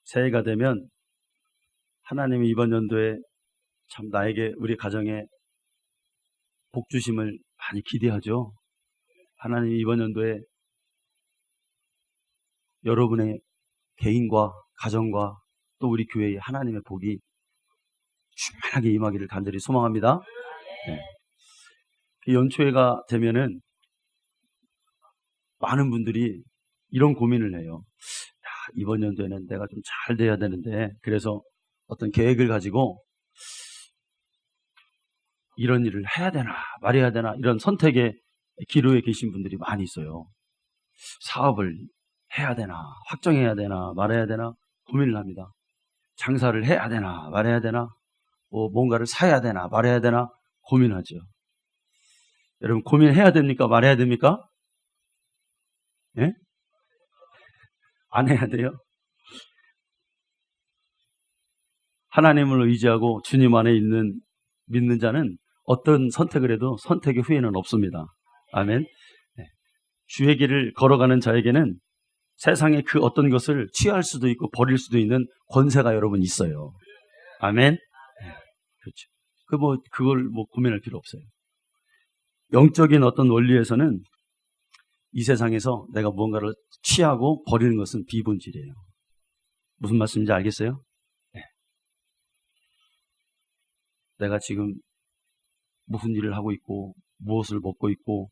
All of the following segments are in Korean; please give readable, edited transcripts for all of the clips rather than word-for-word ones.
새해가 되면 하나님이 이번 연도에 참 나에게, 우리 가정에 복 주심을 많이 기대하죠. 하나님이 이번 연도에 여러분의 개인과 가정과 또 우리 교회에 하나님의 복이 충만하게 임하기를 간절히 소망합니다. 네. 연초회가 되면은 많은 분들이 이런 고민을 해요. 이번 연도에는 내가 좀 잘 돼야 되는데, 그래서 어떤 계획을 가지고 이런 일을 해야 되나 말해야 되나 이런 선택의 기로에 계신 분들이 많이 있어요. 사업을 해야 되나 확정해야 되나 말해야 되나 고민을 합니다. 장사를 해야 되나 말해야 되나, 뭔가를 사야 되나 말해야 되나 고민하죠. 여러분, 고민해야 됩니까 말해야 됩니까? 예? 안 해야 돼요? 하나님을 의지하고 주님 안에 믿는 자는 어떤 선택을 해도 선택의 후회는 없습니다. 아멘. 네. 주의 길을 걸어가는 자에게는 세상의 그 어떤 것을 취할 수도 있고 버릴 수도 있는 권세가 여러분 있어요. 아멘. 네. 그렇죠. 그걸 고민할 필요 없어요. 영적인 어떤 원리에서는 이 세상에서 내가 무언가를 취하고 버리는 것은 비본질이에요. 무슨 말씀인지 알겠어요? 네. 내가 지금 무슨 일을 하고 있고, 무엇을 먹고 있고,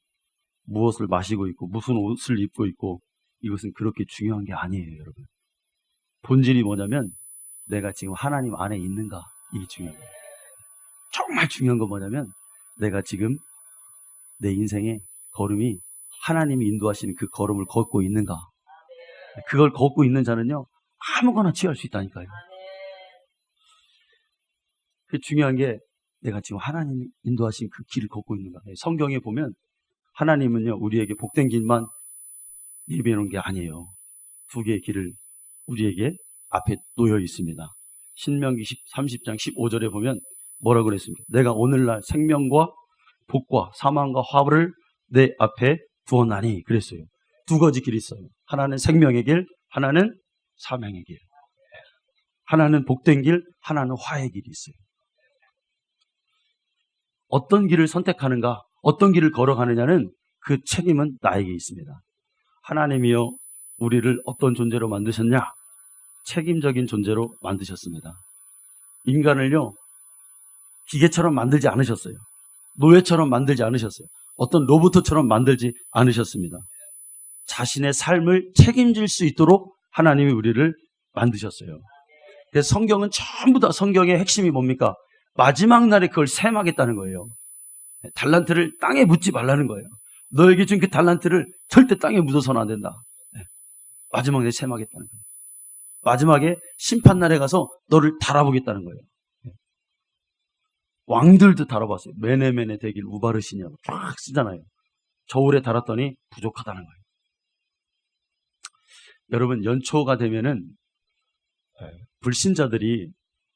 무엇을 마시고 있고, 무슨 옷을 입고 있고, 이것은 그렇게 중요한 게 아니에요, 여러분. 본질이 뭐냐면 내가 지금 하나님 안에 있는가, 이게 중요한 거예요. 정말 중요한 건 뭐냐면 내가 지금 내 인생의 걸음이 하나님이 인도하시는 그 걸음을 걷고 있는가. 그걸 걷고 있는 자는요, 아무거나 취할 수 있다니까요. 그 중요한 게 내가 지금 하나님이 인도하신 그 길을 걷고 있는가. 성경에 보면 하나님은요, 우리에게 복된 길만 예비해 놓은 게 아니에요. 두 개의 길을 우리에게 앞에 놓여 있습니다. 신명기 30장 15절에 보면 뭐라고 그랬습니까? 내가 오늘날 생명과 복과 사망과 화를 내 앞에 두었나니 그랬어요. 두 가지 길이 있어요. 하나는 생명의 길, 하나는 사망의 길. 하나는 복된 길, 하나는 화의 길이 있어요. 어떤 길을 선택하는가, 어떤 길을 걸어가느냐는 그 책임은 나에게 있습니다. 하나님이여 우리를 어떤 존재로 만드셨냐? 책임적인 존재로 만드셨습니다. 인간을요, 기계처럼 만들지 않으셨어요. 노예처럼 만들지 않으셨어요. 어떤 로봇처럼 만들지 않으셨습니다. 자신의 삶을 책임질 수 있도록 하나님이 우리를 만드셨어요. 그래서 성경은 전부 다, 성경의 핵심이 뭡니까? 마지막 날에 그걸 셈하겠다는 거예요. 달란트를 땅에 묻지 말라는 거예요. 너에게 준 그 달란트를 절대 땅에 묻어서는 안 된다. 마지막 날에 셈하겠다는 거예요. 마지막에 심판날에 가서 너를 달아보겠다는 거예요. 왕들도 달아봤어요. 메네메네 되길 우바르시냐고 쫙 쓰잖아요. 저울에 달았더니 부족하다는 거예요. 여러분, 연초가 되면은 불신자들이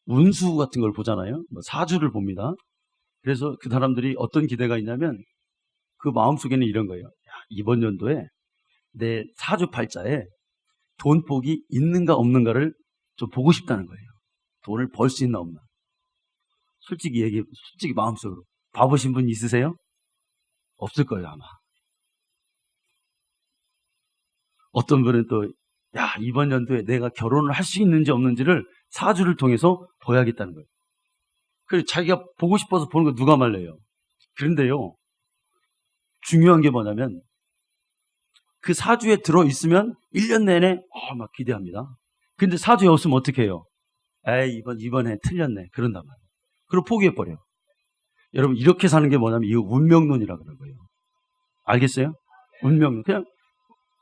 운수 같은 걸 보잖아요. 사주를 봅니다. 그래서 그 사람들이 어떤 기대가 있냐면 그 마음속에는 이런 거예요. 이번 연도에 내 사주팔자에 돈복이 있는가 없는가를 좀 보고 싶다는 거예요. 돈을 벌 수 있나 없나. 솔직히 마음속으로 봐보신 분 있으세요? 없을 거예요, 아마. 어떤 분은 또 이번 연도에 내가 결혼을 할 수 있는지 없는지를 사주를 통해서 봐야겠다는 거예요. 그래서 자기가 보고 싶어서 보는 거 누가 말래요? 그런데요, 중요한 게 뭐냐면 그 사주에 들어있으면 1년 내내 막 기대합니다. 근데 사주에 없으면 어떻게 해요? 이번에 틀렸네. 그런단 말이에요. 그리고 포기해버려요. 여러분, 이렇게 사는 게 뭐냐면 이거 운명론이라 그런 거예요. 알겠어요? 운명론. 그냥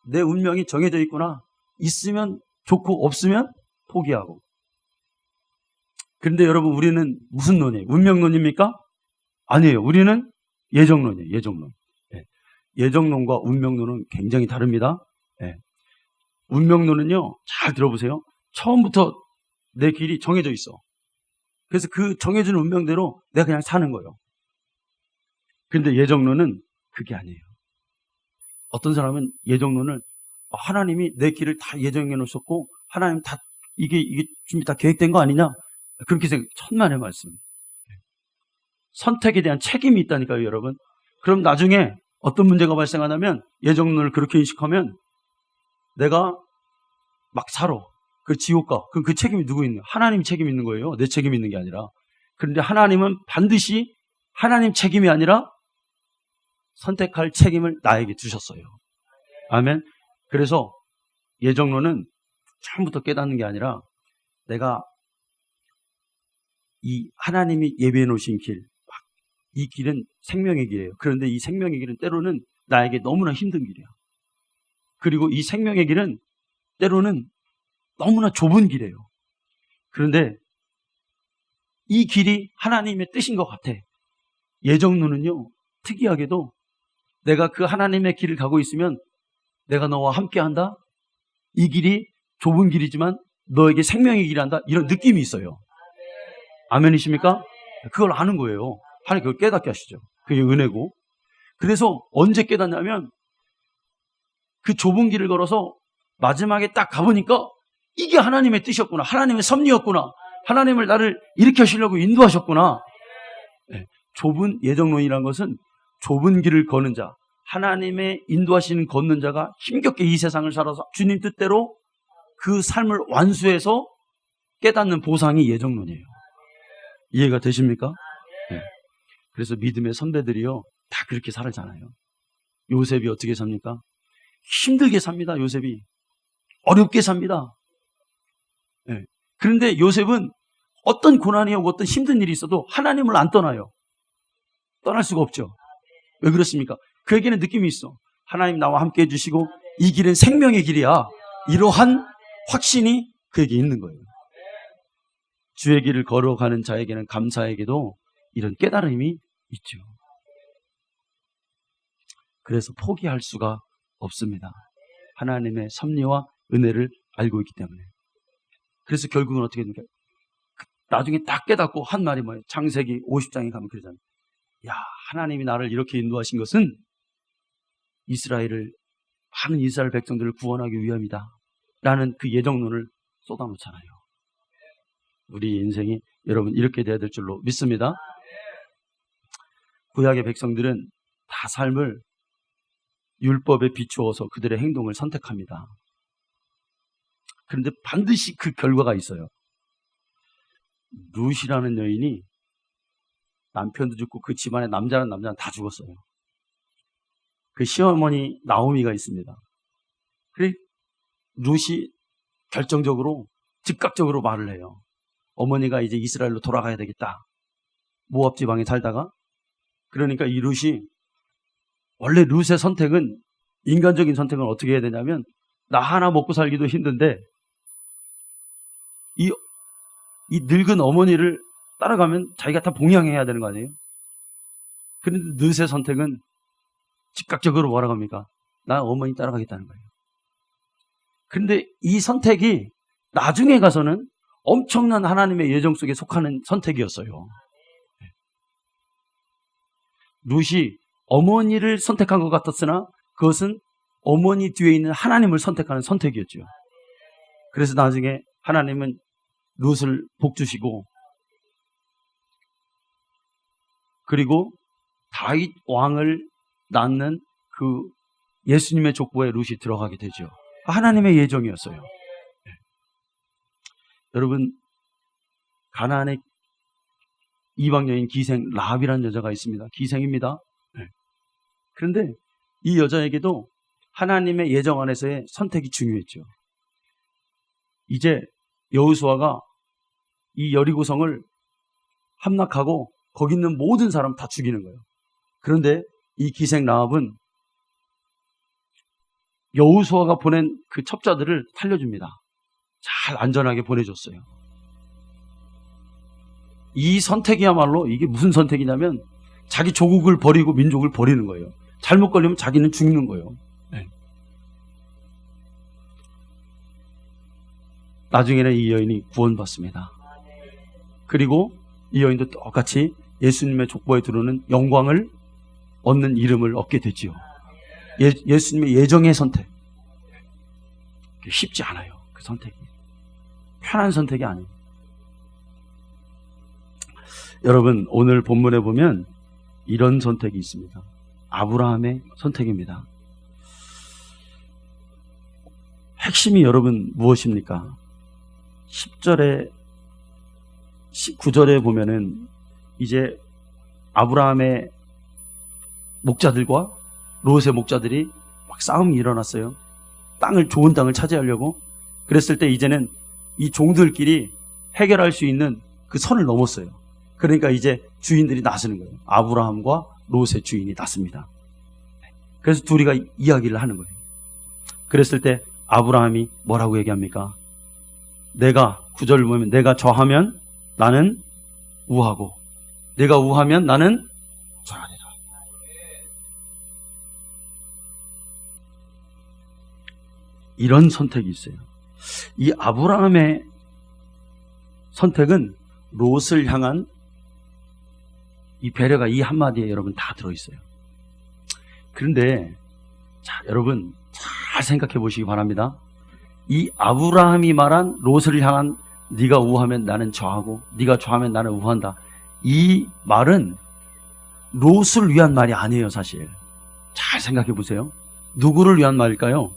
내 운명이 정해져 있구나. 있으면 좋고 없으면 포기하고. 그런데 여러분, 우리는 무슨 논이에요? 운명론입니까? 아니에요. 우리는 예정론이에요. 예정론. 예정론과 운명론은 굉장히 다릅니다. 운명론은요, 잘 들어보세요. 처음부터 내 길이 정해져 있어. 그래서 그 정해진 운명대로 내가 그냥 사는 거예요. 그런데 예정론은 그게 아니에요. 어떤 사람은 예정론을 하나님이 내 길을 다 예정해 놓으셨고 하나님 다 이게 준비 다 계획된 거 아니냐? 그렇게 천만의 말씀. 선택에 대한 책임이 있다니까요, 여러분. 그럼 나중에 어떤 문제가 발생하냐면 예정론을 그렇게 인식하면 내가 막 살아. 그 지옥 가. 그럼 그 책임이 누구 있는? 하나님 책임이 있는 거예요. 내 책임이 있는 게 아니라. 그런데 하나님은 반드시 하나님 책임이 아니라 선택할 책임을 나에게 주셨어요. 아멘. 그래서 예정론은 처음부터 깨닫는 게 아니라 내가 이 하나님이 예비해 놓으신 길, 이 길은 생명의 길이에요. 그런데 이 생명의 길은 때로는 나에게 너무나 힘든 길이야. 그리고 이 생명의 길은 때로는 너무나 좁은 길이에요. 그런데 이 길이 하나님의 뜻인 것 같아. 예정론은요, 특이하게도 내가 그 하나님의 길을 가고 있으면 내가 너와 함께 한다? 이 길이 좁은 길이지만 너에게 생명의 길이 한다? 이런 느낌이 있어요. 아멘이십니까? 그걸 아는 거예요. 하나님 그걸 깨닫게 하시죠. 그게 은혜고. 그래서 언제 깨닫냐면 그 좁은 길을 걸어서 마지막에 딱 가보니까 이게 하나님의 뜻이었구나. 하나님의 섭리였구나. 하나님을 나를 이렇게 하시려고 인도하셨구나. 네, 좁은 예정론이라는 것은 좁은 길을 거는 자, 하나님의 인도하시는 걷는 자가 힘겹게 이 세상을 살아서 주님 뜻대로 그 삶을 완수해서 깨닫는 보상이 예정론이에요. 이해가 되십니까? 네. 그래서 믿음의 선배들이요, 다 그렇게 살잖아요. 요셉이 어떻게 삽니까? 힘들게 삽니다. 요셉이 어렵게 삽니다. 네. 그런데 요셉은 어떤 고난이 오고 어떤 힘든 일이 있어도 하나님을 안 떠나요. 떠날 수가 없죠. 왜 그렇습니까? 그에게는 느낌이 있어. 하나님 나와 함께 해주시고 이 길은 생명의 길이야. 이러한 확신이 그에게 있는 거예요. 주의 길을 걸어가는 자에게는 감사에게도 이런 깨달음이 있죠. 그래서 포기할 수가 없습니다. 하나님의 섭리와 은혜를 알고 있기 때문에. 그래서 결국은 어떻게 됩니까? 나중에 딱 깨닫고 한 말이 뭐예요? 창세기 50장에 가면 그러잖아요. 야, 하나님이 나를 이렇게 인도하신 것은 이스라엘을, 많은 이스라엘 백성들을 구원하기 위함이다 라는 그 예정론을 쏟아놓잖아요. 우리 인생이 여러분 이렇게 돼야 될 줄로 믿습니다. 구약의 백성들은 다 삶을 율법에 비추어서 그들의 행동을 선택합니다. 그런데 반드시 그 결과가 있어요. 룻이라는 여인이 남편도 죽고 그 집안의 남자는 다 죽었어요. 그 시어머니 나오미가 있습니다. 그래 룻이 결정적으로 즉각적으로 말을 해요. 어머니가 이제 이스라엘로 돌아가야 되겠다. 모압 지방에 살다가. 그러니까 이 룻이, 원래 룻의 선택은, 인간적인 선택은 어떻게 해야 되냐면 나 하나 먹고 살기도 힘든데 이 늙은 어머니를 따라가면 자기가 다 봉양해야 되는 거 아니에요? 그런데 룻의 선택은 즉각적으로 뭐라고 합니까? 나 어머니 따라가겠다는 거예요. 그런데 이 선택이 나중에 가서는 엄청난 하나님의 예정 속에 속하는 선택이었어요. 룻이 어머니를 선택한 것 같았으나 그것은 어머니 뒤에 있는 하나님을 선택하는 선택이었죠. 그래서 나중에 하나님은 룻을 복주시고, 그리고 다윗 왕을 낳는 그 예수님의 족보에 룻이 들어가게 되죠. 하나님의 예정이었어요. 네. 여러분, 가나안의 이방 여인 기생 라합이라는 여자가 있습니다. 기생입니다. 네. 그런데 이 여자에게도 하나님의 예정 안에서의 선택이 중요했죠. 이제 여호수아가 이 여리고성을 함락하고 거기 있는 모든 사람 다 죽이는 거예요. 그런데 이 기생 라합은 여호수아가 보낸 그 첩자들을 살려줍니다. 잘 안전하게 보내줬어요. 이 선택이야말로, 이게 무슨 선택이냐면 자기 조국을 버리고 민족을 버리는 거예요. 잘못 걸리면 자기는 죽는 거예요. 네. 나중에는 이 여인이 구원받습니다. 그리고 이 여인도 똑같이 예수님의 족보에 들어오는 영광을 얻는 이름을 얻게 되지요. 예수님의 예정의 선택. 쉽지 않아요. 그 선택이. 편한 선택이 아니에요. 여러분, 오늘 본문에 보면 이런 선택이 있습니다. 아브라함의 선택입니다. 핵심이 여러분 무엇입니까? 10절에 19절에 보면은 이제 아브라함의 목자들과 롯의 목자들이 막 싸움이 일어났어요. 좋은 땅을 차지하려고. 그랬을 때 이제는 이 종들끼리 해결할 수 있는 그 선을 넘었어요. 그러니까 이제 주인들이 나서는 거예요. 아브라함과 롯의 주인이 났습니다. 그래서 둘이가 이야기를 하는 거예요. 그랬을 때 아브라함이 뭐라고 얘기합니까? 내가 9절을 보면 내가 저하면 나는 우하고 내가 우하면 나는 절하리라. 이런 선택이 있어요. 이 아브라함의 선택은 롯을 향한 이 배려가 이 한마디에 여러분 다 들어있어요. 그런데 자, 여러분 잘 생각해 보시기 바랍니다. 이 아브라함이 말한 롯을 향한 네가 우하면 나는 저하고 네가 좌하면 나는 우한다. 이 말은 롯을 위한 말이 아니에요. 사실 잘 생각해 보세요. 누구를 위한 말일까요?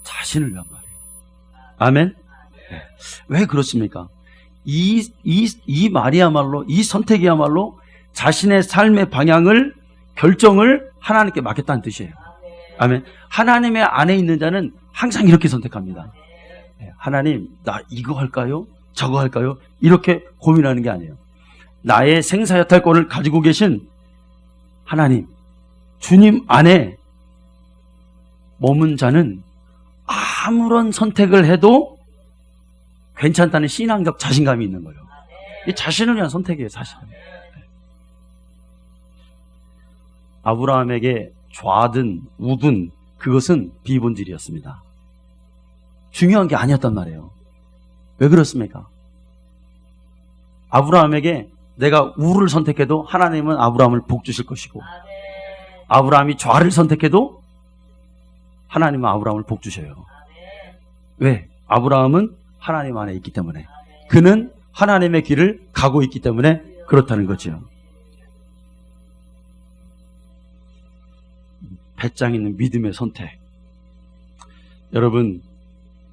자신을 위한 말이에요. 아멘? 네. 왜 그렇습니까? 이 말이야말로, 이 선택이야말로 자신의 삶의 방향을, 결정을 하나님께 맡겼다는 뜻이에요. 아멘. 하나님의 안에 있는 자는 항상 이렇게 선택합니다. 하나님, 나 이거 할까요? 저거 할까요? 이렇게 고민하는 게 아니에요. 나의 생사여탈권을 가지고 계신 하나님, 주님 안에 머문 자는 아무런 선택을 해도 괜찮다는 신앙적 자신감이 있는 거예요. 이 자신을 위한 선택이에요, 사실은. 아브라함에게 좌든 우든 그것은 비본질이었습니다. 중요한 게 아니었단 말이에요. 왜 그렇습니까? 아브라함에게 내가 우를 선택해도 하나님은 아브라함을 복 주실 것이고, 아브라함이 좌를 선택해도 하나님은 아브라함을 복 주셔요. 왜? 아브라함은 하나님 안에 있기 때문에, 그는 하나님의 길을 가고 있기 때문에 그렇다는 거죠. 배짱 있는 믿음의 선택. 여러분,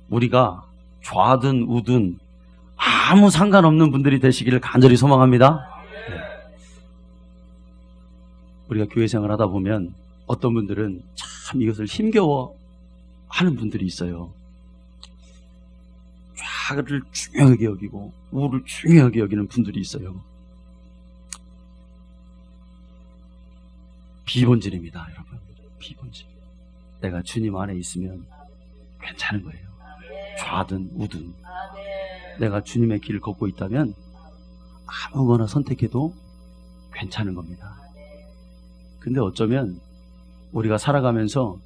우리가 좌든 우든 아무 상관없는 분들이 되시기를 간절히 소망합니다. 우리가 교회 생활 하다 보면 어떤 분들은 참 이것을 힘겨워 하는 분들이 있어요. 좌를 중요하게 여기고 우를 중요하게 여기는 분들이 있어요. 비본질입니다, 여러분. 비본질. 내가 주님 안에 있으면 괜찮은 거예요. 좌든 우든. 내가 주님의 길을 걷고 있다면 아무거나 선택해도 괜찮은 겁니다. 근데 어쩌면 우리가 살아가면서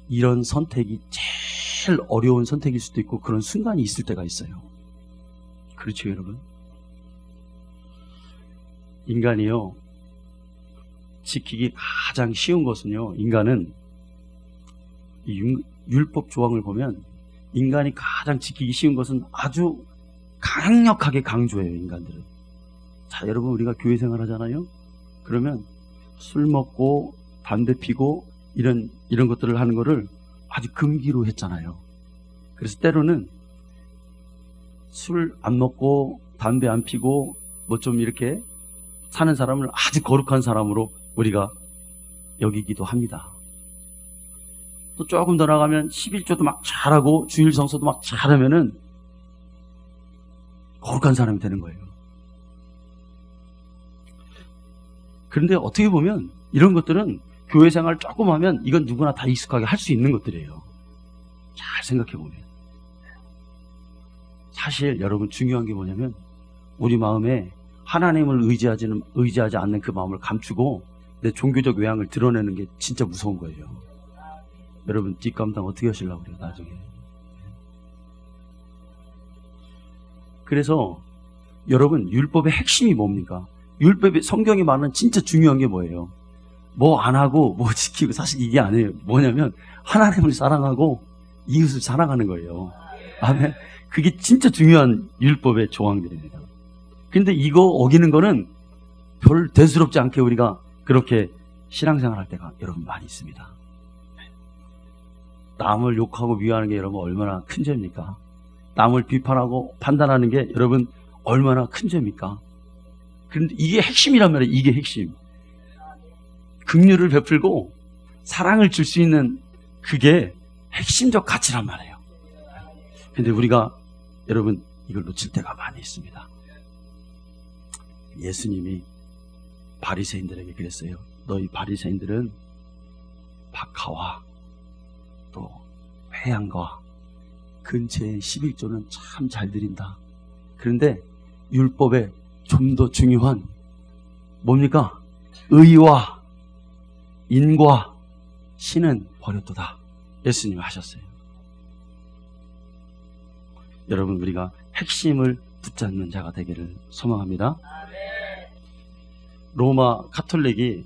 이런 선택이 제일 어려운 선택일 수도 있고 그런 순간이 있을 때가 있어요. 그렇죠, 여러분? 인간이요, 지키기 가장 쉬운 것은요, 인간은 이 율법 조항을 보면 인간이 가장 지키기 쉬운 것은 아주 강력하게 강조해요, 인간들은. 자, 여러분, 우리가 교회 생활 하잖아요? 그러면 술 먹고 담배 피고 이런 것들을 하는 거를 아주 금기로 했잖아요. 그래서 때로는 술 안 먹고 담배 안 피고 뭐 좀 이렇게 사는 사람을 아주 거룩한 사람으로 우리가 여기기도 합니다. 또 조금 더 나가면 11조도 막 잘하고 주일 성서도 막 잘하면은 거룩한 사람이 되는 거예요. 그런데 어떻게 보면 이런 것들은 교회 생활 조금 하면 이건 누구나 다 익숙하게 할 수 있는 것들이에요. 잘 생각해 보면. 사실 여러분 중요한 게 뭐냐면 우리 마음에 하나님을 의지하지 않는 그 마음을 감추고 내 종교적 외향을 드러내는 게 진짜 무서운 거예요. 여러분 뒷감당 어떻게 하시려고 그래요, 나중에. 그래서 여러분 율법의 핵심이 뭡니까? 율법의 성경이 말하는 진짜 중요한 게 뭐예요? 뭐 안 하고 뭐 지키고, 사실 이게 아니에요. 뭐냐면 하나님을 사랑하고 이웃을 사랑하는 거예요. 아멘. 그게 진짜 중요한 율법의 조항들입니다. 근데 이거 어기는 거는 별 대수롭지 않게 우리가 그렇게 신앙생활 할 때가 여러분 많이 있습니다. 남을 욕하고 미워하는 게 여러분 얼마나 큰 죄입니까? 남을 비판하고 판단하는 게 여러분 얼마나 큰 죄입니까? 그런데 이게 핵심이란 말이에요. 이게 핵심. 긍휼을 베풀고 사랑을 줄 수 있는 그게 핵심적 가치란 말이에요. 근데 우리가 여러분 이걸 놓칠 때가 많이 있습니다. 예수님이 바리새인들에게 그랬어요. 너희 바리새인들은 박하와 또 회양과 근처의 11조는 참 잘 드린다. 그런데 율법에 좀 더 중요한 뭡니까? 의와 인과 신은 버렸도다. 예수님이 하셨어요. 여러분 우리가 핵심을 붙잡는 자가 되기를 소망합니다. 로마 가톨릭이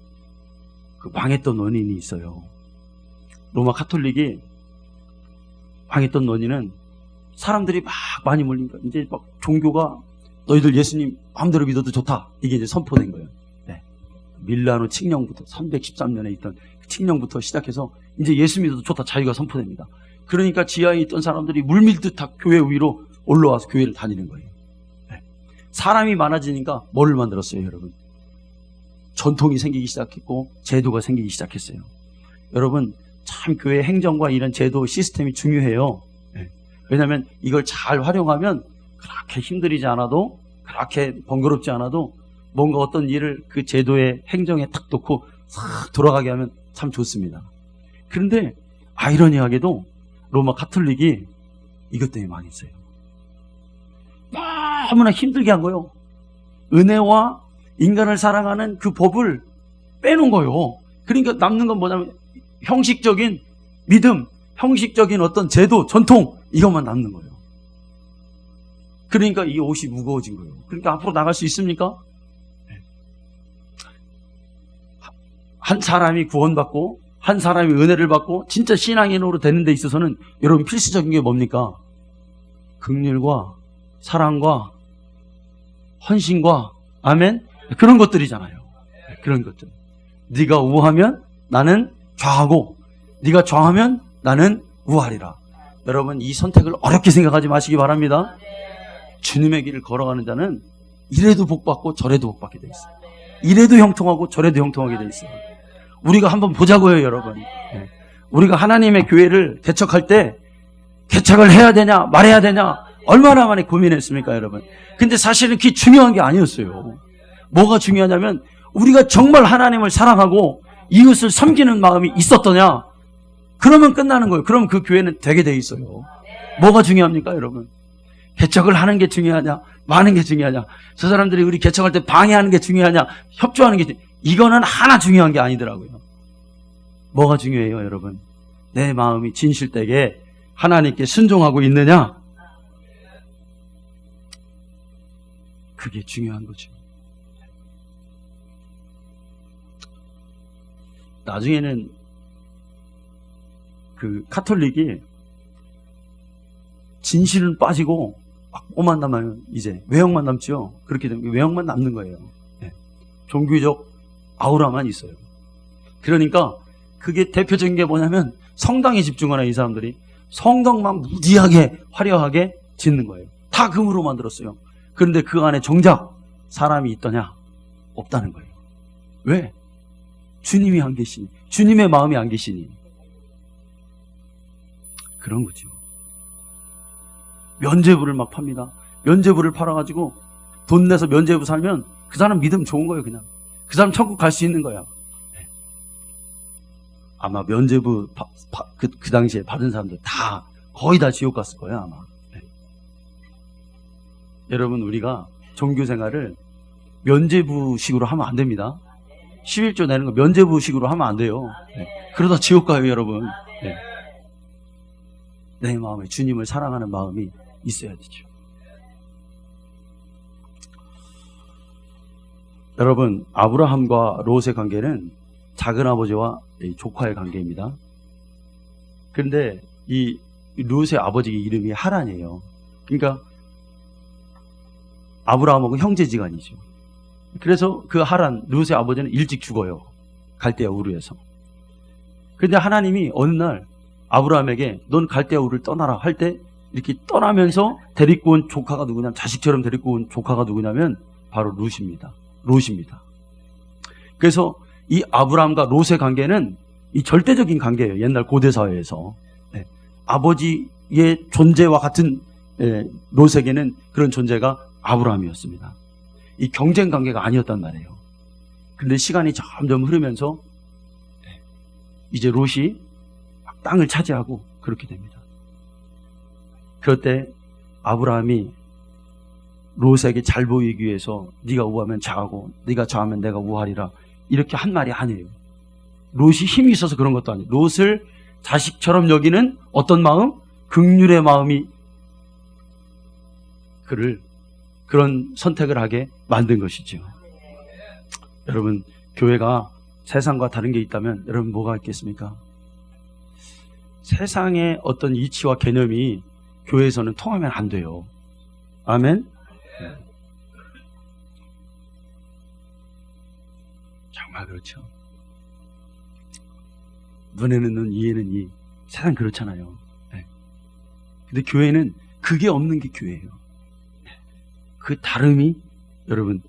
그 망했던 원인이 있어요. 로마 가톨릭이 망했던 원인은 사람들이 막 많이 몰리니까 이제 막 종교가 너희들 예수님 마음대로 믿어도 좋다. 이게 이제 선포된 거예요. 네. 밀라노 칙령부터 313년에 있던 칙령부터 시작해서 이제 예수 믿어도 좋다. 자유가 선포됩니다. 그러니까 지하에 있던 사람들이 물밀듯 다 교회 위로 올라와서 교회를 다니는 거예요. 네. 사람이 많아지니까 뭐를 만들었어요, 여러분? 전통이 생기기 시작했고 제도가 생기기 시작했어요. 여러분 참 교회 행정과 이런 제도 시스템이 중요해요. 네. 왜냐하면 이걸 잘 활용하면 그렇게 힘들이지 않아도 그렇게 번거롭지 않아도 뭔가 어떤 일을 그 제도의 행정에 탁 놓고 싹 돌아가게 하면 참 좋습니다. 그런데 아이러니하게도 로마 가톨릭이 이것 때문에 망했어요. 너무나 힘들게 한 거예요. 은혜와 인간을 사랑하는 그 법을 빼놓은 거예요. 그러니까 남는 건 뭐냐면 형식적인 믿음, 형식적인 어떤 제도, 전통 이것만 남는 거예요. 그러니까 이 옷이 무거워진 거예요. 그러니까 앞으로 나갈 수 있습니까? 한 사람이 구원받고 한 사람이 은혜를 받고 진짜 신앙인으로 되는 데 있어서는 여러분 필수적인 게 뭡니까? 긍휼과 사랑과 헌신과 아멘? 그런 것들이잖아요. 그런 것들. 네가 우하면 나는 좌하고 네가 좌하면 나는 우하리라. 여러분 이 선택을 어렵게 생각하지 마시기 바랍니다. 주님의 길을 걸어가는 자는 이래도 복받고 저래도 복받게 돼 있어요. 이래도 형통하고 저래도 형통하게 돼 있어요. 우리가 한번 보자고요, 여러분. 우리가 하나님의 교회를 개척할 때 개척을 해야 되냐 말해야 되냐 얼마나 많이 고민했습니까, 여러분. 근데 사실은 그게 중요한 게 아니었어요. 뭐가 중요하냐면 우리가 정말 하나님을 사랑하고 이웃을 섬기는 마음이 있었더냐, 그러면 끝나는 거예요. 그럼 그 교회는 되게 돼 있어요. 뭐가 중요합니까, 여러분? 개척을 하는 게 중요하냐 많은 게 중요하냐, 저 사람들이 우리 개척할 때 방해하는 게 중요하냐 협조하는 게 이거는 하나 중요한 게 아니더라고요. 뭐가 중요해요, 여러분? 내 마음이 진실되게 하나님께 순종하고 있느냐, 그게 중요한 거죠. 나중에는 그 카톨릭이 진실은 빠지고 뭐만 남아요. 이제 외형만 남죠. 그렇게 되면 외형만 남는 거예요. 네. 종교적 아우라만 있어요. 그러니까 그게 대표적인 게 뭐냐면 성당에 집중하는 이 사람들이 성당만 무지하게 화려하게 짓는 거예요. 다 금으로 만들었어요. 그런데 그 안에 정작 사람이 있더냐? 없다는 거예요. 왜? 주님이 안 계시니, 주님의 마음이 안 계시니. 그런 거죠. 면죄부를 막 팝니다. 면죄부를 팔아가지고 돈 내서 면죄부 살면 그 사람 믿음 좋은 거예요. 그냥 그 사람 천국 갈 수 있는 거야. 네. 아마 면죄부 그 당시에 받은 사람들 다 거의 다 지옥 갔을 거예요, 아마. 네. 여러분 우리가 종교생활을 면죄부식으로 하면 안 됩니다. 11조 내는 거 면죄부식으로 하면 안 돼요. 네. 그러다 지옥 가요, 여러분. 네. 내 마음에 주님을 사랑하는 마음이 있어야 되죠. 여러분, 아브라함과 롯의 관계는 작은아버지와 조카의 관계입니다. 그런데 이 롯의 아버지 이름이 하란이에요. 그러니까 아브라함하고 형제지간이죠. 그래서 그 하란, 롯의 아버지는 일찍 죽어요. 갈대아 우르에서. 그런데 하나님이 어느 날 아브라함에게 넌 갈대아 우르를 떠나라 할 때 이렇게 떠나면서 데리고 온 조카가 누구냐면, 자식처럼 데리고 온 조카가 누구냐면 바로 롯입니다. 그래서 이 아브라함과 롯의 관계는 이 절대적인 관계예요. 옛날 고대 사회에서. 네. 아버지의 존재와 같은 롯에게는 그런 존재가 아브라함이었습니다. 이 경쟁 관계가 아니었단 말이에요. 그런데 시간이 점점 흐르면서 이제 롯이 땅을 차지하고 그렇게 됩니다. 그럴 때 아브라함이 롯에게 잘 보이기 위해서 네가 우하면 좌하고 네가 좌하면 내가 우하리라 이렇게 한 말이 아니에요. 롯이 힘이 있어서 그런 것도 아니에요. 롯을 자식처럼 여기는 어떤 마음? 긍휼의 마음이 그를 그런 선택을 하게 만든 것이죠. 여러분, 교회가 세상과 다른 게 있다면 여러분 뭐가 있겠습니까? 세상의 어떤 이치와 개념이 교회에서는 통하면 안 돼요. 아멘? 정말 그렇죠. 눈에는 눈, 이에는 이. 세상 그렇잖아요. 근데 교회는 그게 없는 게 교회예요. 그 다름이 여러분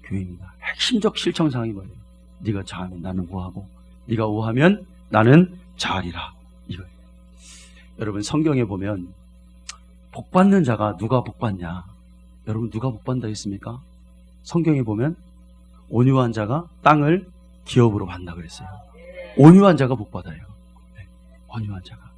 교회입니다. 핵심적 실천사항이 뭐예요? 네가 좌하면 나는 우하고 네가 우하면 나는 좌하리라. 이거예요. 여러분 성경에 보면 복받는 자가 누가 복받냐? 여러분 누가 복받는다 했습니까? 성경에 보면 온유한 자가 땅을 기업으로 받는다 그랬어요. 온유한 자가 복받아요. 온유한 자가.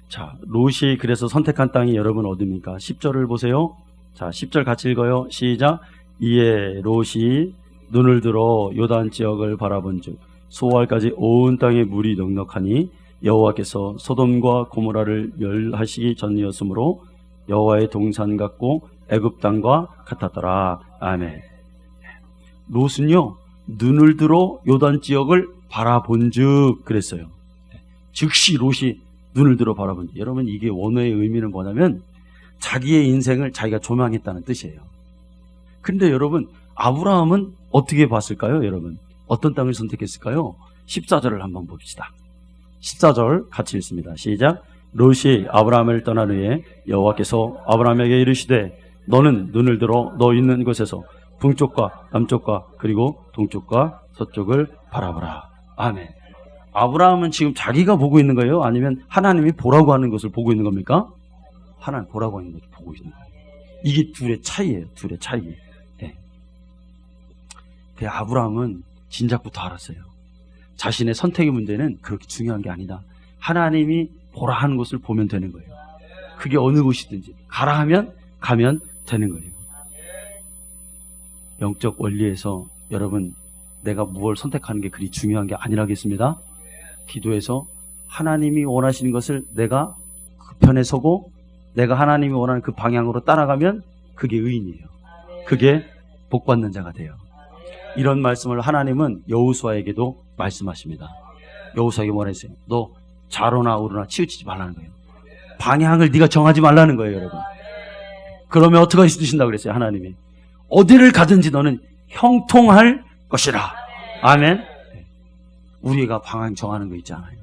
자, 롯이 그래서 선택한 땅이 여러분 어디입니까? 10절을 보세요. 자, 10절 같이 읽어요. 시작. 이에 롯이 눈을 들어 요단 지역을 바라본즉 소알까지 온 땅에 물이 넉넉하니 여호와께서 소돔과 고모라를 멸하시기 전이었으므로 여호와의 동산 같고 애굽 땅과 같았더라. 아멘. 롯은요 눈을 들어 요단 지역을 바라본즉 그랬어요. 즉시 롯이 눈을 들어 바라본즉. 여러분 이게 원어의 의미는 뭐냐면 자기의 인생을 자기가 조망했다는 뜻이에요. 근데 여러분 아브라함은 어떻게 봤을까요? 여러분 어떤 땅을 선택했을까요? 14절을 한번 봅시다. 14절 같이 읽습니다. 시작. 롯이 아브라함을 떠난 후에 여호와께서 아브라함에게 이르시되 너는 눈을 들어 너 있는 곳에서 북쪽과 남쪽과 그리고 동쪽과 서쪽을 바라보라. 아멘. 아브라함은 지금 자기가 보고 있는 거예요? 아니면 하나님이 보라고 하는 것을 보고 있는 겁니까? 하나님 보라고 하는 것을 보고 있는 거예요. 이게 둘의 차이예요. 둘의 차이. 네. 아브라함은 진작부터 알았어요. 자신의 선택의 문제는 그렇게 중요한 게 아니다. 하나님이 보라 하는 것을 보면 되는 거예요. 그게 어느 곳이든지 가라 하면 가면 되는 거예요. 영적 원리에서 여러분 내가 무엇을 선택하는 게 그리 중요한 게 아니라겠습니다. 기도에서 하나님이 원하시는 것을 내가 그 편에 서고 내가 하나님이 원하는 그 방향으로 따라가면 그게 의인이에요. 그게 복받는 자가 돼요. 이런 말씀을 하나님은 여호수아에게도 말씀하십니다. 여호수아에게 뭐라 했어요? 너 좌로나 우로나 치우치지 말라는 거예요. 방향을 네가 정하지 말라는 거예요, 여러분. 그러면 어떻게 해주신다고 그랬어요, 하나님이? 어디를 가든지 너는 형통할 것이라. 아멘. 우리가 방향 정하는 거 있잖아요.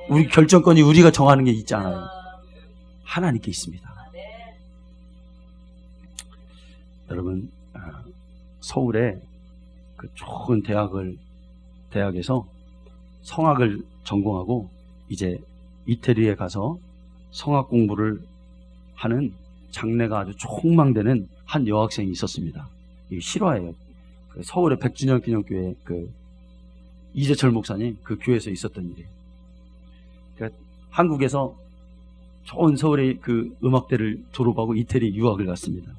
우리 결정권이 우리가 정하는 게 있잖아요. 하나님께 있습니다. 여러분 서울에 그 좋은 대학에서 성악을 전공하고 이제 이태리에 가서 성악 공부를 하는 장래가 아주 촉망되는 한 여학생이 있었습니다. 이게 실화예요. 그 서울의 백주년 기념교회 그 이재철 목사님 그 교회에서 있었던 일이에요. 그러니까 한국에서 좋은 서울의 그 음악대를 졸업하고 이태리 유학을 갔습니다.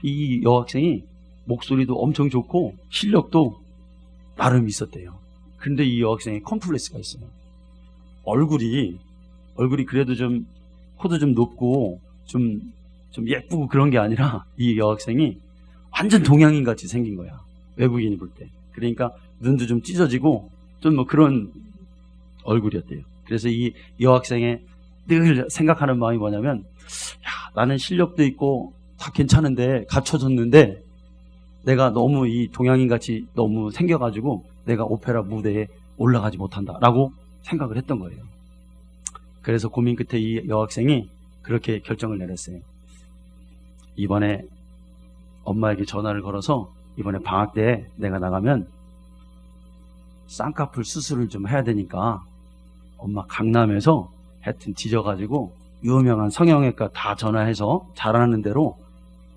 이 여학생이 목소리도 엄청 좋고 실력도 나름 있었대요. 그런데 이 여학생이 컴플렉스가 있어요. 얼굴이 그래도 좀 코도 좀 높고 좀 예쁘고 그런 게 아니라 이 여학생이 완전 동양인 같이 생긴 거야. 외국인이 볼 때. 그러니까 눈도 좀 찢어지고 좀 뭐 그런 얼굴이었대요. 그래서 이 여학생의 늘 생각하는 마음이 뭐냐면, 야, 나는 실력도 있고 다 괜찮은데, 갖춰졌는데 내가 너무 이 동양인같이 너무 생겨가지고 내가 오페라 무대에 올라가지 못한다라고 생각을 했던 거예요. 그래서 고민 끝에 이 여학생이 그렇게 결정을 내렸어요. 이번에 엄마에게 전화를 걸어서 이번에 방학 때 내가 나가면 쌍꺼풀 수술을 좀 해야 되니까 엄마 강남에서 하여튼 뒤져가지고 유명한 성형외과 다 전화해서 잘하는 대로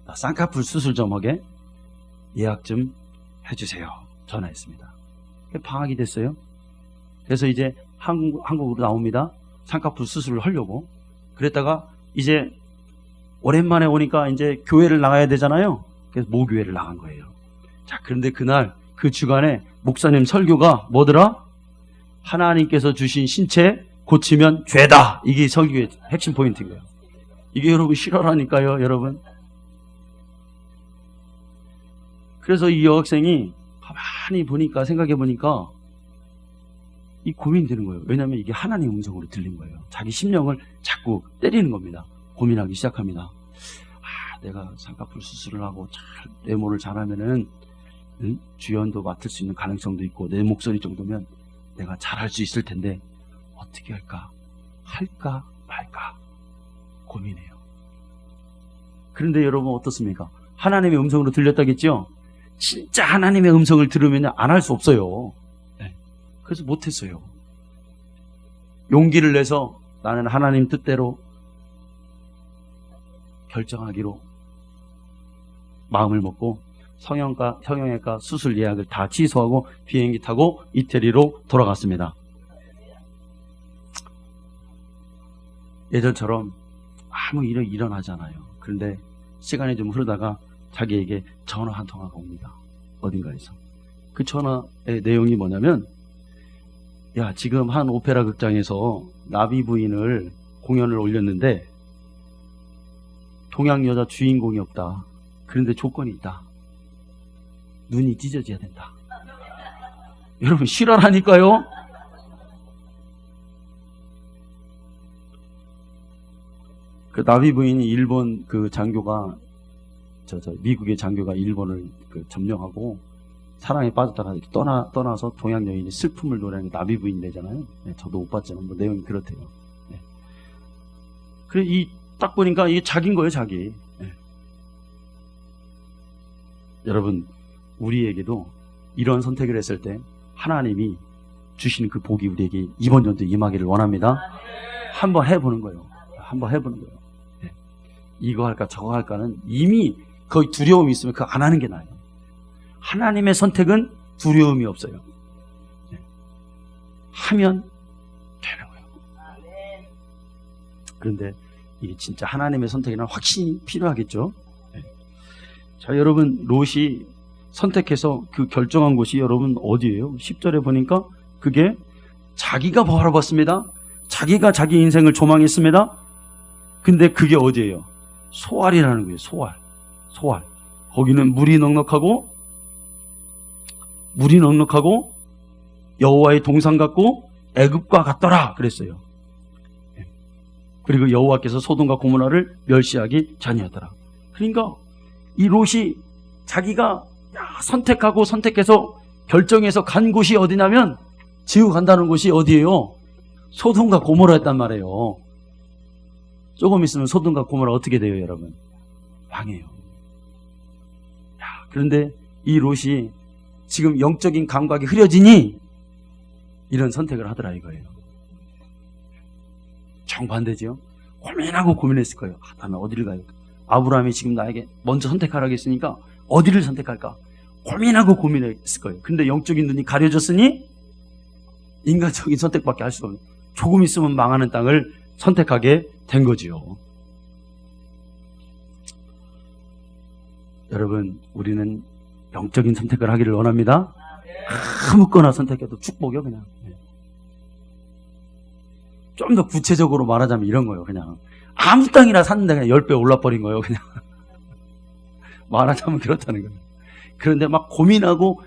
나 쌍꺼풀 수술 좀 하게 예약 좀 해주세요. 전화했습니다. 방학이 됐어요. 그래서 이제 한국으로 나옵니다. 쌍꺼풀 수술을 하려고. 그랬다가 이제 오랜만에 오니까 이제 교회를 나가야 되잖아요. 그래서 모교회를 나간 거예요. 자, 그런데 그날 그 주간에 목사님 설교가 뭐더라? 하나님께서 주신 신체 고치면 죄다. 이게 설교의 핵심 포인트인 거예요. 이게 여러분 실화라니까요, 여러분. 그래서 이 여학생이 가만히 보니까, 생각해 보니까 이 고민이 되는 거예요. 왜냐하면 이게 하나님의 음성으로 들린 거예요. 자기 심령을 자꾸 때리는 겁니다. 고민하기 시작합니다. 내가 쌍꺼풀 수술을 하고 잘 외모를 잘하면은 주연도 맡을 수 있는 가능성도 있고 내 목소리 정도면 내가 잘할 수 있을 텐데 어떻게 할까? 할까 말까 고민해요. 그런데 여러분 어떻습니까? 하나님의 음성으로 들렸다겠죠? 진짜 하나님의 음성을 들으면 안 할 수 없어요. 네. 그래서 못했어요. 용기를 내서 나는 하나님 뜻대로 결정하기로 마음을 먹고 성형외과 수술 예약을 다 취소하고 비행기 타고 이태리로 돌아갔습니다. 예전처럼 아무 일이 일어나잖아요. 그런데 시간이 좀 흐르다가 자기에게 전화 한 통화가 옵니다. 어딘가에서. 그 전화의 내용이 뭐냐면, 야, 지금 한 오페라 극장에서 나비 부인을 공연을 올렸는데 동양 여자 주인공이 없다. 그런데 조건이 있다. 눈이 찢어져야 된다. 여러분 실화라니까요. 그 나비 부인이 일본 그 장교가 미국의 장교가 일본을 점령하고 사랑에 빠졌다가 떠나서 동양 여인이 슬픔을 노래하는 나비 부인 되잖아요. 네, 저도 못 봤지만 뭐 내용이 그렇대요. 네. 그래 딱 보니까 이게 자기인 거예요, 자기. 네. 여러분, 우리에게도 이런 선택을 했을 때 하나님이 주시는 그 복이 우리에게 이번 연도에 임하기를 원합니다. 한번 해보는 거예요. 한번 해보는 거예요. 네. 이거 할까 저거 할까는 이미 거의 두려움이 있으면 그거 안 하는 게 나아요. 하나님의 선택은 두려움이 없어요. 네. 하면 되는 거예요. 그런데 이게 진짜 하나님의 선택이란 확신이 필요하겠죠. 네. 자, 여러분, 롯이 선택해서 그 결정한 곳이 여러분 어디예요? 10절에 보니까 그게 자기가 바라봤습니다. 자기가 자기 인생을 조망했습니다. 근데 그게 어디예요? 소알이라는 거예요. 소알. 거기는 물이 넉넉하고 여호와의 동산 같고 애굽과 같더라 그랬어요. 그리고 여호와께서 소돔과 고모라를 멸시하기 전이었더라. 그러니까 이 롯이 자기가 선택해서 결정해서 간 곳이 어디냐면 지구 간다는 곳이 어디예요? 소돔과 고모라였단 말이에요. 조금 있으면 소돔과 고모라 어떻게 돼요, 여러분? 망해요. 그런데 이 롯이 지금 영적인 감각이 흐려지니 이런 선택을 하더라 이거예요. 정반대죠. 고민했을 거예요. 나는 어디를 가요? 아브라함이 지금 나에게 먼저 선택하라고 했으니까 어디를 선택할까? 고민했을 거예요. 근데 영적인 눈이 가려졌으니 인간적인 선택밖에 할 수가 없는, 조금 있으면 망하는 땅을 선택하게 된 거지요. 여러분, 우리는 영적인 선택을 하기를 원합니다. 아무거나 선택해도 축복이요, 그냥. 좀 더 구체적으로 말하자면 이런 거예요, 그냥. 아무 땅이나 샀는데 그냥 10배 올라버린 거예요, 그냥. 말하자면 그렇다는 거예요. 그런데 막 고민하고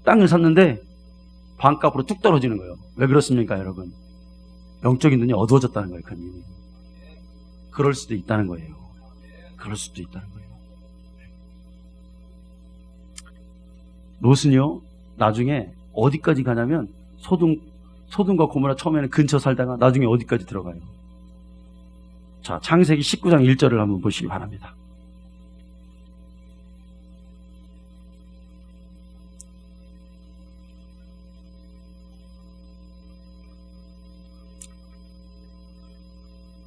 땅을 샀는데 반값으로 뚝 떨어지는 거예요. 왜 그렇습니까, 여러분? 영적인 눈이 어두워졌다는 거예요, 그님. 그럴 수도 있다는 거예요. 그럴 수도 있다는 거예요. 롯은요, 나중에 어디까지 가냐면 소돔과 고모라 처음에는 근처 살다가 나중에 어디까지 들어가요. 자, 창세기 19장 1절을 한번 보시기 바랍니다.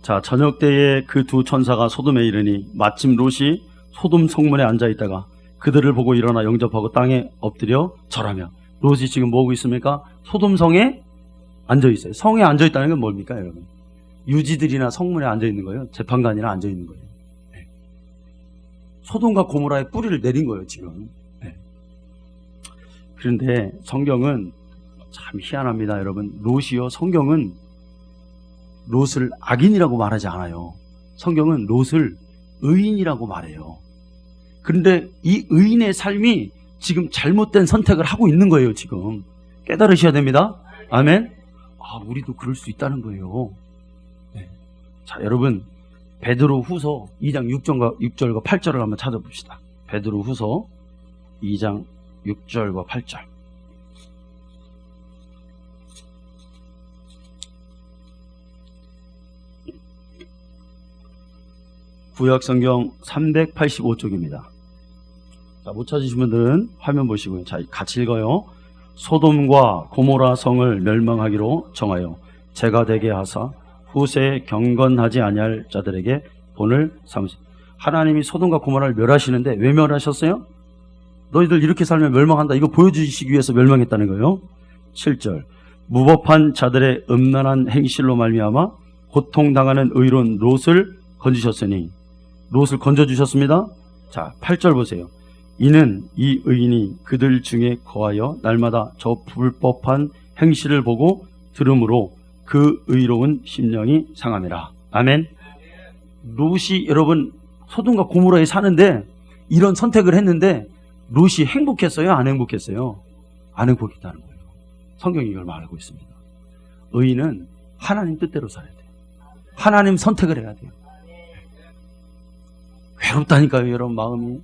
자, 저녁 때에 그 두 천사가 소돔에 이르니 마침 롯이 소돔 성문에 앉아 있다가 그들을 보고 일어나 영접하고 땅에 엎드려 절하며. 롯이 지금 뭐하고 있습니까? 소돔 성에 앉아 있어요. 성에 앉아 있다는 건 뭡니까, 여러분? 유지들이나 성문에 앉아 있는 거예요. 재판관이나 앉아 있는 거예요. 네. 소돔과 고모라의 뿌리를 내린 거예요, 지금. 네. 그런데 성경은 참 희한합니다, 여러분. 롯이요, 성경은 롯을 악인이라고 말하지 않아요. 성경은 롯을 의인이라고 말해요. 그런데 이 의인의 삶이 지금 잘못된 선택을 하고 있는 거예요, 지금. 깨달으셔야 됩니다. 아멘. 아, 우리도 그럴 수 있다는 거예요. 네. 자, 여러분, 베드로 후서 2장 6절과 8절을 한번 찾아봅시다. 베드로 후서 2장 6절과 8절. 구약성경 385쪽입니다. 자, 못 찾으신 분들은 화면 보시고요. 자, 같이 읽어요. 소돔과 고모라 성을 멸망하기로 정하여 제가 되게 하사 후세에 경건하지 아니할 자들에게 본을 삼으시. 하나님이 소돔과 고모라를 멸하시는데 왜 멸하셨어요? 너희들 이렇게 살면 멸망한다. 이거 보여주시기 위해서 멸망했다는 거예요. 7절. 무법한 자들의 음란한 행실로 말미암아 고통당하는 의로운 롯을 건지셨으니. 롯을 건져주셨습니다. 자, 8절 보세요. 이는 이 의인이 그들 중에 거하여 날마다 저 불법한 행실을 보고 들음으로 그 의로운 심령이 상함이라. 아멘. 롯이 여러분 소돔과 고모라에 사는데 이런 선택을 했는데 롯이 행복했어요? 안 행복했어요? 안 행복했다는 거예요. 성경이 이걸 말하고 있습니다. 의인은 하나님 뜻대로 살아야 돼요. 하나님 선택을 해야 돼요. 외롭다니까요, 여러분 마음이.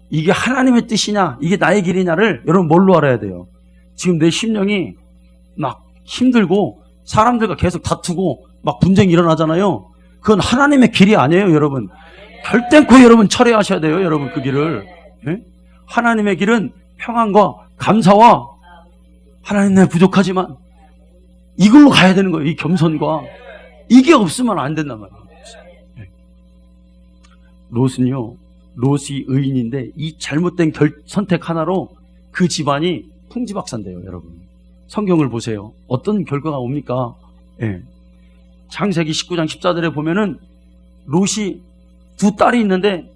이게 하나님의 뜻이냐, 이게 나의 길이냐를 여러분 뭘로 알아야 돼요? 지금 내 심령이 막 힘들고 사람들과 계속 다투고 막 분쟁이 일어나잖아요. 그건 하나님의 길이 아니에요, 여러분. 결단코 여러분 철회하셔야 돼요, 여러분 그 길을. 네? 하나님의 길은 평안과 감사와 하나님 내 부족하지만 이걸로 가야 되는 거예요. 이 겸손과 이게 없으면 안 된단 말이에요. 네. 롯은요, 롯이 의인인데 이 잘못된 선택 하나로 그 집안이 풍지박산돼요, 여러분. 성경을 보세요. 어떤 결과가 옵니까? 예. 창세기 19장 14절에 보면은 롯이 두 딸이 있는데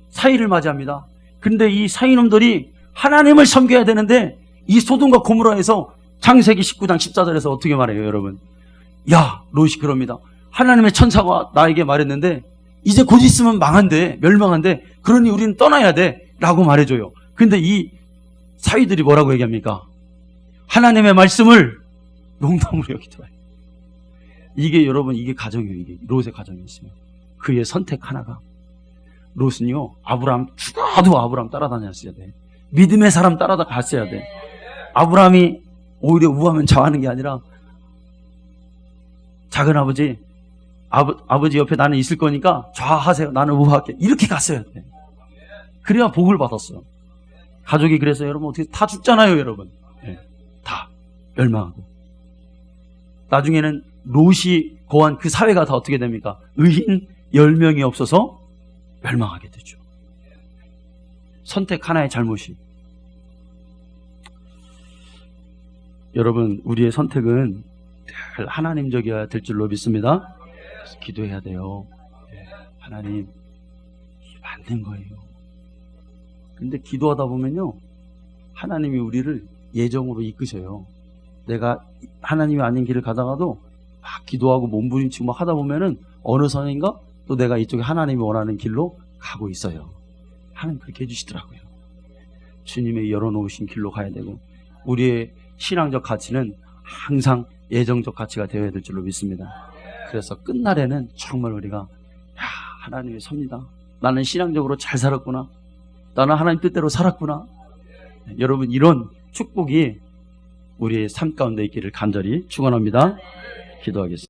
사이를 맞이합니다. 근데 이 사이놈들이 하나님을 섬겨야 되는데 이 소돔과 고모라에서 창세기 19장 14절에서 어떻게 말해요, 여러분? 야, 롯이 그럽니다. 하나님의 천사가 나에게 말했는데 이제 곧 있으면 망한대, 멸망한대. 그러니 우리는 떠나야 돼 라고 말해줘요. 근데 이 사위들이 뭐라고 얘기합니까? 하나님의 말씀을 농담으로 여기더라고요. 이게 여러분, 이게 가정이에요. 이게 롯의 가정이 있어요. 그의 선택 하나가. 롯은요, 아브라함 죽어도 아브라함 따라다녔어야 돼. 믿음의 사람 따라갔어야 돼. 아브라함이 오히려 우하면 좌하는 게 아니라 작은 아버지, 아버지 옆에 나는 있을 거니까 좌하세요. 나는 우하할게. 이렇게 갔어야 돼. 그래야 복을 받았어요. 가족이 그래서 여러분 어떻게 다 죽잖아요, 여러분. 네. 다 멸망하고. 나중에는 롯이 거한 그 사회가 다 어떻게 됩니까? 의인 10명이 없어서 멸망하게 되죠. 선택 하나의 잘못이. 여러분, 우리의 선택은 늘 하나님적이어야 될 줄로 믿습니다. 그래서 기도해야 돼요. 하나님, 맞는 거예요. 근데 기도하다 보면요, 하나님이 우리를 예정으로 이끄셔요. 내가 하나님이 아닌 길을 가다가도 막 기도하고 몸부림치고 막 하다 보면은 어느 선인가 또 내가 이쪽에 하나님이 원하는 길로 가고 있어요. 하나님 그렇게 해주시더라고요. 주님의 열어놓으신 길로 가야 되고 우리의 신앙적 가치는 항상 예정적 가치가 되어야 될 줄로 믿습니다. 그래서 끝날에는 정말 우리가 하나님이 섭니다. 나는 신앙적으로 잘 살았구나. 나는 하나님 뜻대로 살았구나. 여러분, 이런 축복이 우리의 삶 가운데 있기를 간절히 축원합니다. 기도하겠습니다.